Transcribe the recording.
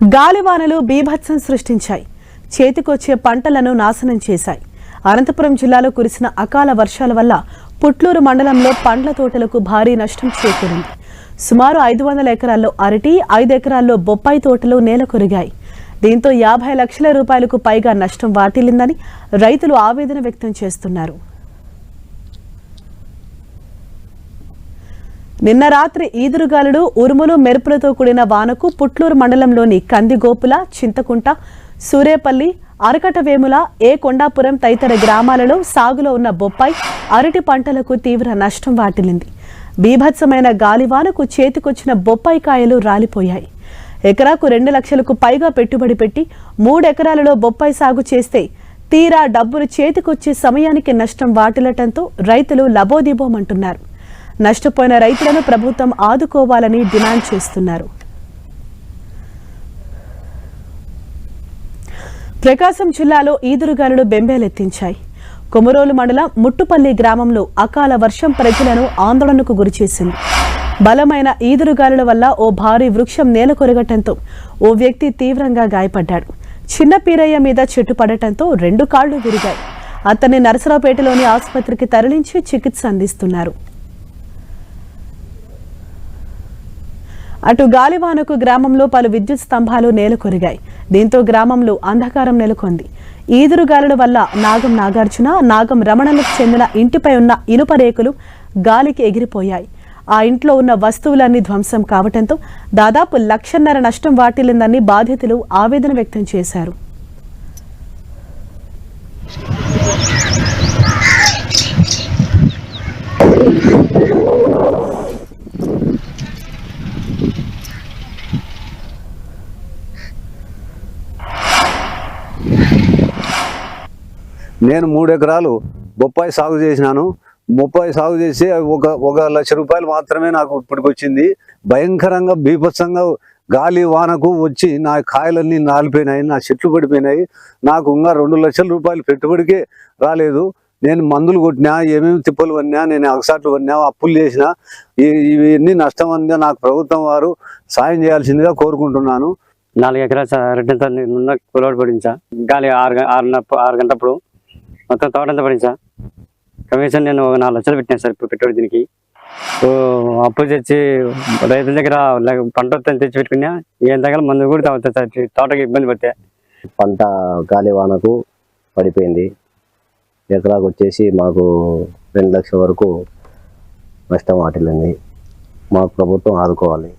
గాలివానలు బీభత్సం సృష్టించాయి. చేతికొచ్చే పంటలను నాశనం చేశాయి. అనంతపురం జిల్లాలో కురిసిన అకాల వర్షాల వల్ల పుట్లూరు మండలంలో పండ్ల తోటలకు భారీ నష్టం చేకూరింది. సుమారు 500 ఎకరాల్లో అరటి, 5 ఎకరాల్లో బొప్పాయి తోటలు నేలకొరిగాయి. దీంతో 50 లక్షల రూపాయలకు పైగా నష్టం వాటిల్లిందని రైతులు ఆవేదన వ్యక్తం చేస్తున్నారు. నిన్న రాత్రి ఈదురుగాలులు, ఉరుములు, మెరుపులతో కూడిన వానకు పుట్లూరు మండలంలోని కందిగోపుల, చింతకుంట, సూరేపల్లి, అరకటవేముల, కొండాపురం తదితర గ్రామాలలో సాగులో ఉన్న బొప్పాయి, అరటి పంటలకు తీవ్ర నష్టం వాటిల్లింది. బీభత్సమైన గాలివానకు చేతికొచ్చిన బొప్పాయి కాయలు రాలిపోయాయి. ఎకరాకు 2 లక్షలకు పైగా పెట్టుబడి పెట్టి 3 ఎకరాలలో బొప్పాయి సాగు చేస్తే తీరా డబ్బులు చేతికొచ్చే సమయానికి నష్టం వాటిల్లటంతో రైతులు లబోదిబోమంటున్నారు. నష్టపోయిన రైతులను ప్రభుత్వం ఆదుకోవాలని డిమాండ్ చేస్తున్నారు. ప్రకాశం జిల్లాలో ఈదురుగాలులు బెంబేలెత్తించాయి. కొమరోలు మండలం ముట్టుపల్లి గ్రామంలో అకాల వర్షం ప్రజలను ఆందోళనకు గురిచేసింది. బలమైన ఈదురుగాలుల వల్ల ఓ భారీ వృక్షం నేలకొరగటంతో ఓ వ్యక్తి తీవ్రంగా గాయపడ్డాడు. చిన్న పీరయ్య మీద చెట్టు పడటంతో 2 కాళ్లు విరిగాయి. అతన్ని నరసరావుపేటలోని ఆసుపత్రికి తరలించి చికిత్స అందిస్తున్నారు. అటు గాలివానకు గ్రామంలో పలు విద్యుత్ స్తంభాలు నేలకొరిగాయి. దీంతో గ్రామంలో అంధకారం నెలకొంది. ఈదురుగాలుల వల్ల నాగం నాగార్జున, నాగం రమణలకు చెందిన ఇంటిపై ఉన్న ఇనుప రేకులు గాలికి ఎగిరిపోయాయి. ఆ ఇంట్లో ఉన్న వస్తువులన్నీ ధ్వంసం కావడంతో దాదాపు 1.5 లక్షల నష్టం వాటిల్లిందని బాధితులు ఆవేదన వ్యక్తం చేశారు. నేను 3 ఎకరాలు బొప్పాయి సాగు చేసినాను. బొప్పాయి సాగు చేసి ఒక లక్ష రూపాయలు మాత్రమే నాకు ఇప్పటికి వచ్చింది. భయంకరంగా బీభత్సంగా గాలి వానకు వచ్చి నా కాయలన్నీ నాలిపోయినాయి, నా చెట్లు పడిపోయినాయి. నాకు ఇంకా 2 లక్షల రూపాయలు పెట్టుబడికే రాలేదు. నేను మందులు కొట్టినా, ఏమేమి తిప్పలు పడినా, నేను అగసాట్లు పడినా, అప్పులు చేసినా, ఇవన్నీ నష్టం అందా నాకు ప్రభుత్వం వారు సాయం చేయాల్సిందిగా కోరుకుంటున్నాను. 4 ఎకరాలు అరటితో నిన్న కూలవాడు పడించా. గాలి 6 గంటప్పుడు మొత్తం తోటంతా పడించా. కమిషన్ నేను 4 లక్షలు పెట్టినాను సార్ ఇప్పుడు పెట్టుబడి దీనికి. అప్పు తెచ్చి రైతుల దగ్గర పంట తెచ్చి పెట్టుకున్నా. ఏం తగ్గల మందు కూడా తాగుతుంది సార్. తోటకి ఇబ్బంది పడితే పంట గాలి వానకు పడిపోయింది. ఎకరాకు వచ్చేసి మాకు 2 లక్షల వరకు నష్టం వాటిల్లింది. మాకు ప్రభుత్వం ఆదుకోవాలి.